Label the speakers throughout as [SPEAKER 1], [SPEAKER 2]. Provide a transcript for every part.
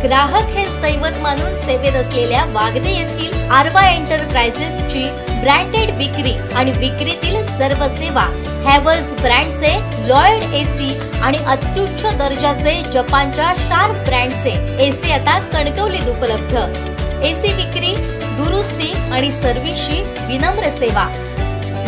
[SPEAKER 1] ग्राहक हेच दैवत मानून सेवेत असलेल्या वागदे येथील आरवाय एंटरप्राइजेसची ब्रँडेड विक्री आणि विक्रीतील सर्व सेवा, हॅव्हल्स ब्रँडचे लॉयड एसी आणि अत्युच्च दर्जाचे जपानच्या शार्प ब्रँडचे एसी आता कणकवलीत उपलब्ध। एसी विक्री, दुरुस्ती आणि सर्व्हिसची विनम्र सेवा।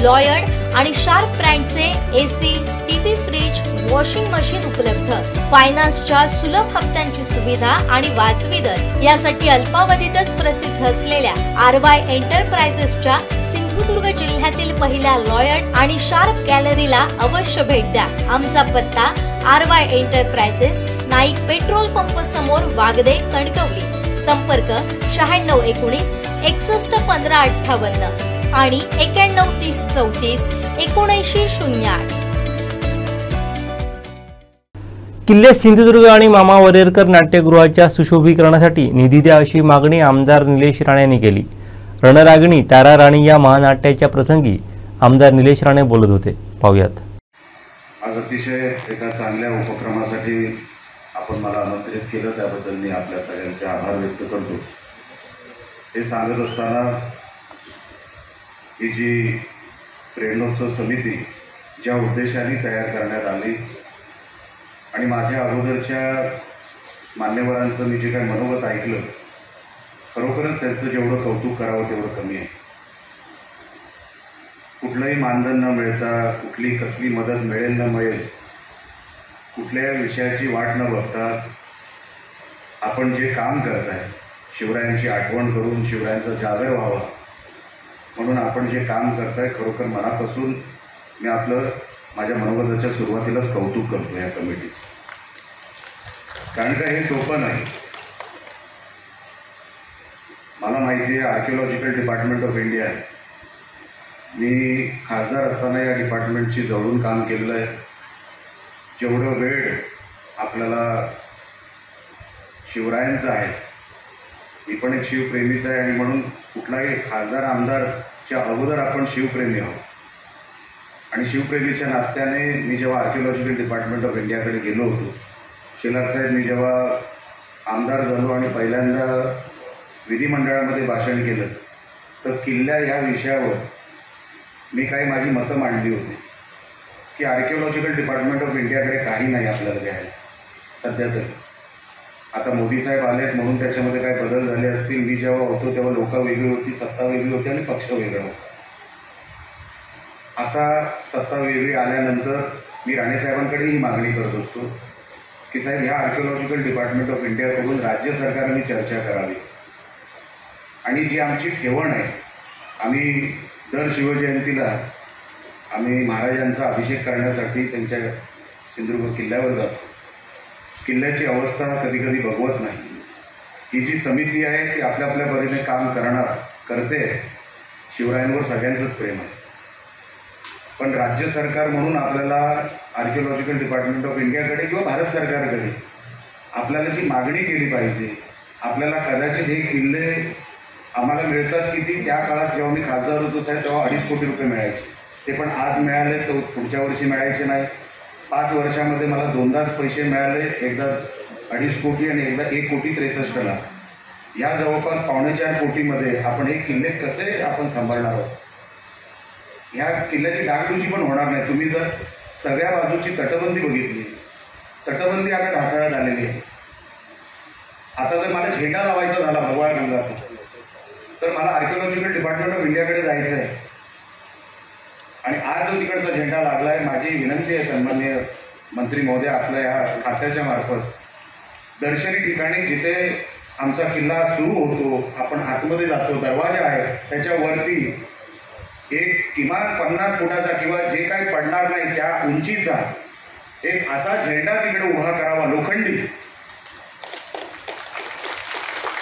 [SPEAKER 1] लॉयड आणि शार्प ब्रँडचे AC, TV, fridge, washing machine उपलब्ध। फायनान्सच्या सुलभ हप्त्यांची सुविधा आणि वाजवी दर यासाठी अल्पावधीतच प्रसिद्ध असलेल्या आरवाय एंटरप्राइजेसच्या सिंधुदुर्ग जिल्ह्यातील पहिल्या लॉयड आणि शार्प गॅलरीला अवश्य भेट द्या। आमचा पत्ता आरवाय एंटरप्राइजेस, नाईक पेट्रोल पंप समोर, वागदे, कणकवली। संपर्क 9619 61 15 58 आणि 91 30 34 79 08।
[SPEAKER 2] किल्ले सिंधुदुर्ग आणि मामा वरेरकर नाट्यगृहाच्या सुशोभीकरणासाठी निधी द्या अशी मागणी आमदार निलेश राणे यांनी केली। रणरागिणी तारा राणी या महानाट्याच्या प्रसंगी आमदार निलेश राणे बोलत होते। पाहूयात।
[SPEAKER 3] आज अतिशय एका चांगल्या उपक्रमासाठी आपण मला आमंत्रित केलं, त्याबद्दल मी आपल्या सगळ्यांचे आभार व्यक्त करतो। हे सांगत असताना ही जी प्रेरणोत्सव समिती ज्या उद्देशाने तयार करण्यात आली आणि माझ्या अगोदरच्या मान्यवरांचं मी जे काही मनोगत ऐकलं, खरोखरच त्यांचं जेवढं कौतुक करावं तेवढं कमी आहे। कुठलंही मानधन न मिळता, कुठली कसली मदत मिळेल न मिळेल, कुठल्या विषयाची वाट न बघता आपण जे काम करताय, शिवरायांची आठवण करून शिवरायांचा जागर व्हावा म्हणून आपण जे काम करताय, खरोखर मनापासून मी आपलं माझ्या मनोगताच्या सुरुवातीलाच कौतुक करतो या कमिटीचं। कारण का हे सोपं नाही। मला माहिती आहे आर्किओलॉजिकल डिपार्टमेंट ऑफ इंडिया, मी खासदार असताना या डिपार्टमेंटची जवळून काम केलेलं आहे। जेवढं वेळ आपल्याला शिवरायांचा आहे, मी पण एक शिवप्रेमीच आहे आणि म्हणून कुठलाही खासदार आमदारच्या अगोदर आपण शिवप्रेमी आहोत। आणि शिवप्रेमीच्या नात्याने मी जेव्हा आर्किओलॉजिकल डिपार्टमेंट ऑफ इंडियाकडे गेलो होतो, शेलार साहेब, मी जेव्हा आमदार झालो आणि पहिल्यांदा विधिमंडळामध्ये भाषण केलं, तर किल्ल्या ह्या विषयावर मी काही माझी मतं मांडली होती की आर्किओलॉजिकल डिपार्टमेंट ऑफ इंडियाकडे काही नाही आपल्याला द्यायला सध्या तरी। आता मोदी साहेब आलेत म्हणून त्याच्यामध्ये काही बदल झाले असतील। मी जेव्हा होतो तेव्हा लोक वेगळी होती, सत्ता वेगळी होती आणि पक्ष वेगळा होता। आता सत्ता वेगळी आल्यानंतर मी राणेसाहेबांकडे ही मागणी करत असतो की साहेब, ह्या आर्किओलॉजिकल डिपार्टमेंट ऑफ इंडियाकडून राज्य सरकारने चर्चा करावी आणि जी आमची ठेवण आहे, आम्ही दर शिवजयंतीला आम्ही महाराजांचा अभिषेक करण्यासाठी त्यांच्या सिंधुदुर्ग किल्ल्यावर जातो। किल्ल्याची अवस्था कधी कधी बघवत नाही। ही जी समिती आहे ती आपल्या आपल्या परीने काम करते। शिवरायांवर सगळ्यांचंच प्रेम आहे, पण राज्य सरकार म्हणून आपल्याला आर्किओलॉजिकल डिपार्टमेंट ऑफ इंडियाकडे किंवा भारत सरकारकडे आपल्याला जी मागणी केली पाहिजे, आपल्याला कदाचित हे किल्ले आम्हाला मिळतात किती, त्या काळात जेव्हा मी खासदार होतो साहेब तेव्हा 2.5 कोटी रुपये मिळायचे, ते पण आज मिळाले तर पुढच्या वर्षी मिळायचे नाही। 5 वर्षामध्ये मला 2दाच पैसे मिळाले, एकदा 2.5 कोटी आणि एकदा 1,63,63 लाख। या जवळपास 4.25 कोटीमध्ये आपण हे किल्ले कसे आपण सांभाळणार आहोत? ह्या किल्ल्याची डागडुजी पण होणार नाही। तुम्ही जर सगळ्या बाजूची तटबंदी बघितली, तटबंदी आता ढासळत आलेली आहे। आता जर मला झेंडा लावायचा झाला भगवा रंगाचा, तर मला आर्किओलॉजिकल डिपार्टमेंट ऑफ इंडियाकडे जायचं आहे आणि आज जो तिकडचा झेंडा लागला आहे, माझी विनंती आहे सन्माननीय मंत्री महोदय, आपल्या ह्या खात्याच्या मार्फत दर्शनी ठिकाणी जिथे आमचा किल्ला सुरू होतो, आपण आतमध्ये जातो, दरवाजा आहे, त्याच्यावरती एक किमान 50 फुटाचा किंवा जे काही पडणार नाही त्या उंचीचा एक असा झेंडा तिकडे उभा करावा, लोखंडी,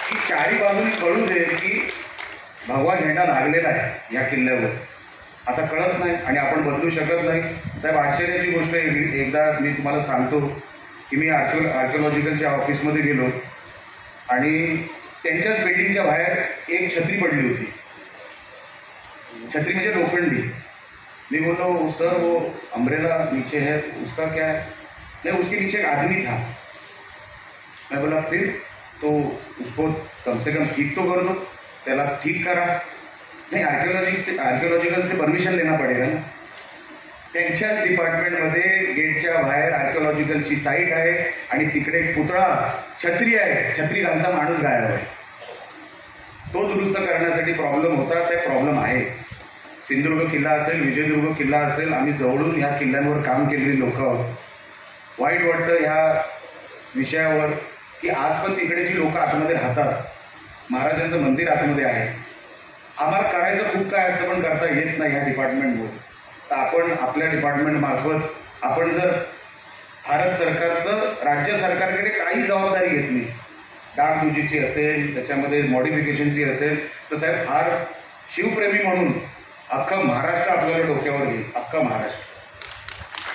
[SPEAKER 3] की चारी बाजूने कळू दे की भगवा झेंडा लागलेला आहे या किल्ल्यावर। आता कळत नाही आणि आपण बदलू शकत नाही साहेब। आश्चर्याची गोष्ट एकदा मी तुम्हाला सांगतो की मी आर्किओलॉजिकलच्या ऑफिसमध्ये गेलो आणि त्यांच्याच बिल्डिंगच्या बाहेर एक छत्री पडली होती। छत्री म्हणजे लोखंडी। मैं बोलो सर वो अम्ब्रेला नीचे है उसका क्या है? नहीं उसके नीचे एक आदमी था। मैं बोला फिर तो उसको कम से कम ठीक तो कर दो, त्याला ठीक करा. नहीं, आर्किओलॉजिकल से परमिशन लेना पडेगा ना. त्यांच्याच डिपार्टमेंटमध्ये गेटच्या बाहेर आर्किओलॉजिकलची साईट आहे आणि तिकडे एक पुतळा, छत्री आहे, छत्री घालचा माणूस गायब आहे. तो दुरुस्त करण्यासाठी प्रॉब्लेम होता, साहेब प्रॉब्लेम आहे. सिंधुदुर्ग किल्ला असेल, विजयदुर्ग किल्ला असेल, आम्ही जवळून ह्या किल्ल्यांवर काम केलेली लोक आहोत. वाईट वाटतं ह्या विषयावर की आज पण तिकडेची लोक आतमध्ये राहतात, महाराजांचं मंदिर आतमध्ये आहे. आम्हाला करायचं खूप काय असतं पण करता येत नाही ह्या डिपार्टमेंटमुळे. तर आपण आपल्या डिपार्टमेंटमार्फत आपण जर भारत सरकारचं राज्य सरकारकडे काही जबाबदारी घेतली, डागडुजीची असेल, त्याच्यामध्ये मॉडिफिकेशनची असेल, तर साहेब फार शिवप्रेमी म्हणून अख्खं महाराष्ट्र आपल्याला डोक्यावर घेईल, अख्खं महाराष्ट्र.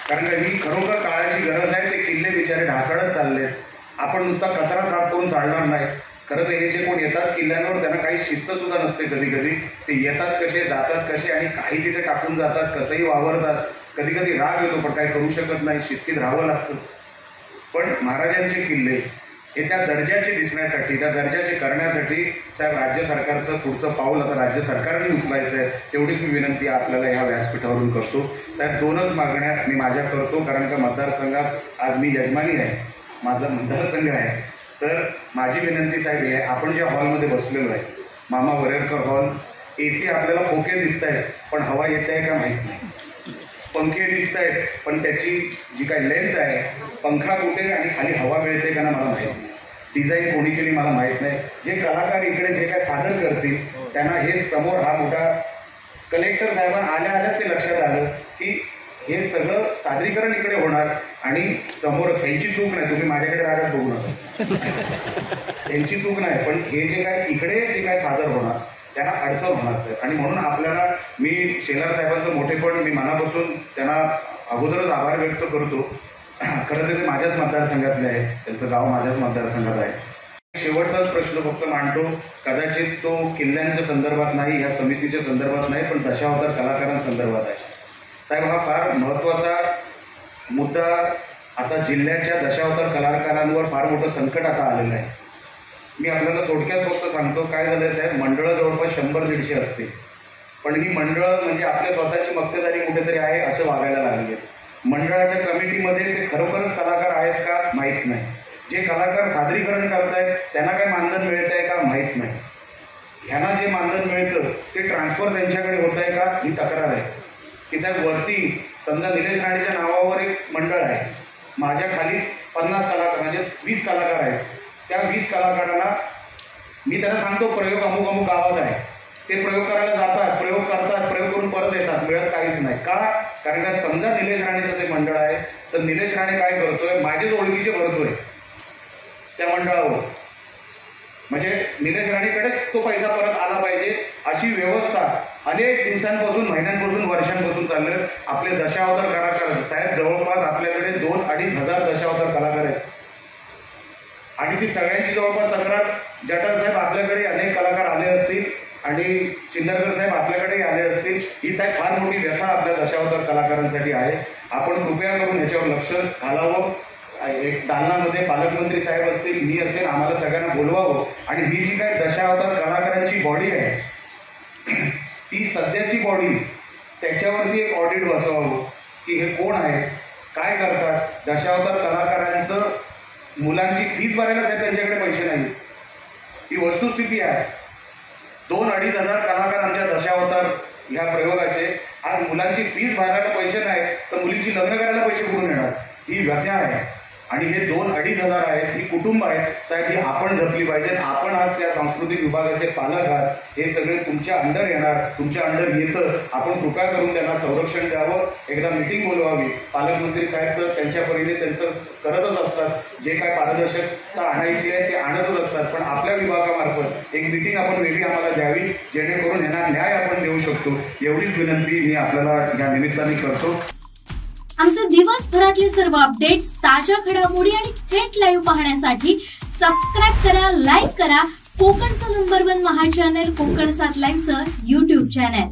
[SPEAKER 3] कारण का ही खरोखर काळाची गरज आहे. ते किल्ले बिचारे ढासळत चाललेत. आपण नुसता कचरा साफ करून चालणार नाही. खरं तर हे जे कोण येतात किल्ल्यांवर त्यांना काही शिस्तसुद्धा नसते. कधी कधी ते येतात कसे, जातात कसे आणि काही तिथे टाकून जातात, कसंही वावरतात. कधी कधी राग येतो पण काही करू शकत नाही, शिस्तीत राहावं लागतं. पण महाराजांचे किल्ले हे त्या दर्जाचे दिसण्यासाठी, त्या दर्जाचे करण्यासाठी साहेब राज्य सरकारचं पुढचं पाऊल आता राज्य सरकारने उचलायचं आहे. तेवढीच मी विनंती आपल्याला ह्या व्यासपीठावरून करतो. साहेब 2च मागण्या मी माझ्या करतो, कारण का मतदारसंघात आज मी यजमानी आहे, माझा मतदारसंघ आहे. तर माझी विनंती साहेब आहे, आपण ज्या हॉलमध्ये बसलेलो आहे, मामा वरेरकर हॉल, AC आपल्याला खोके दिसत आहेत पण हवा येत आहे का माहीत नाही. पंखे दिसत आहेत पण त्याची जी काही लेंथ आहे, पंखा कुठे आणि खाली हवा मिळते का ना मला माहीत नाही. डिझाईन कोणी केली मला माहीत नाही. जे कलाकार इकडे जे काय सादर करतील त्यांना हे समोर हा मोठा कलेक्टर साहेबांना आल्याच ते लक्षात आलं की हे सगळं सादरीकरण इकडे होणार आणि समोर यांची चूक नाही, तुम्ही माझ्याकडे रागात बघू नका, यांची चूक नाही, पण हे जे काय इकडे जे काय सादर होणार त्यांना अडचण होणार सर. आणि म्हणून आपल्याला मी शेलार साहेबांचं मोठेपण मी मनापासून त्यांना अगोदरच आभार व्यक्त करतो. खरं तर ते माझ्याच मतदारसंघातले आहे, त्यांचं गाव माझ्याच मतदारसंघात आहे. शेवटचाच प्रश्न फक्त मांडतो, कदाचित तो किल्ल्यांच्या संदर्भात नाही, ह्या समितीच्या संदर्भात नाही, पण दशावतार कलाकारांसंदर्भात आहे. साहेब हा फार महत्त्वाचा मुद्दा. आता जिल्ह्याच्या दशावतार कलाकारांवर फार मोठं संकट आता आलेलं आहे. मी आपल्याला थोडक्यात फक्त सांगतो काय झालं आहे साहेब. मंडळं जवळपास 100-150 असते, पण ही मंडळं म्हणजे आपल्या स्वतःची मक्तेदारी कुठेतरी आहे असं वागायला लागली. मंडळाच्या कमिटीमध्ये ते खरोखरच कलाकार आहेत का माहीत नाही. जे कलाकार सादरीकरण करत आहेत त्यांना काय मानधन मिळत आहे का माहीत नाही. ह्यांना जे मानधन मिळतं ते ट्रान्सफर त्यांच्याकडे होत आहे का ही तक्रार आहे. की साहेब वरती समजा निलेश राणेच्या नावावर एक मंडळ आहे, माझ्या खाली 50 कलाकार म्हणजे 20 कलाकार आहेत. त्या 20 कलाकारांना मी त्यांना सांगतो प्रयोग अमुक अमुक गावात आहे, ते प्रयोग करायला जातात, प्रयोग करतात, प्रयोग करून परत येतात, मिळत काहीच नाही. का? कारण का समजा निलेश राणेचं ते मंडळ आहे तर निलेश राणे काय करतोय, माझेच ओळखीचे भरतोय त्या मंडळावर, म्हणजे निलेश राणेकडेच तो पैसा परत आला पाहिजे अशी व्यवस्था अनेक दिवसांपासून, महिन्यांपासून, वर्षांपासून चाललं. आपले दशावतार कलाकार साहेब जवळपास आपल्याकडे 2-2.5 हजार दशावतार कलाकार आहेत आणि ती सगळ्यांची जवळपास तक्रार. जटार साहेब आपल्याकडे अनेक कलाकार आले असतील आणि चिंदरकर साहेब आपल्याकडेही आले असतील. ही साहेब फार मोठी व्यथा आपल्या दशावतार कलाकारांसाठी आहे. आपण कृपया करून ह्याच्यावर लक्ष घालावं. एक दालनामध्ये पालकमंत्री साहेब असतील, मी असेल, आम्हाला सगळ्यांना बोलवावं आणि ही जी काय दशावतार कलाकारांची बॉडी आहे ती सध्याची बॉडी त्याच्यावरती एक ऑडिट बसवावं की हे कोण आहे, काय करतात. दशावतार कलाकारांचं मुलांची फीस भरायला साहेब त्यांच्याकडे पैसे नाही. ही वस्तुस्थिती आहे. 2-2.5 हजार कलाकार आमच्या दशावतार ह्या प्रयोगाचे, आज मुलांची फीस भरायला पैसे नाही तर मुलींची लग्न करायला पैसे कुठून येणार. ही व्यथा आहे आणि हे 2-2.5 हजार आहेत, ही कुटुंब आहेत साहेब, ही आपण जपली पाहिजेत. आपण आज त्या सांस्कृतिक विभागाचे पालक आहात, हे सगळे तुमच्या अंडर येणार, तुमच्या अंडर येतं. आपण कृपया करून त्यांना संरक्षण द्यावं. एकदा मीटिंग बोलवावी. पालकमंत्री साहेब तर त्यांच्या परीने त्यांचं करतच असतात, जे काय पारदर्शकता आणायची आहे ते आणतच असतात, पण आपल्या विभागामार्फत एक मीटिंग आपण वेगळी आम्हाला द्यावी जेणेकरून यांना न्याय आपण देऊ शकतो. एवढीच विनंती मी आपल्याला या निमित्ताने करतो.
[SPEAKER 1] आमचे दिवसभरातले सर्व अपडेट्स, ताज्या घडामोडी आणि थेट लाईव्ह पाहण्यासाठी सबस्क्राईब करा, लाईक करा कोकणचं नंबर 1 महा चॅनल कोकण 7 लाईनचं YouTube चॅनल.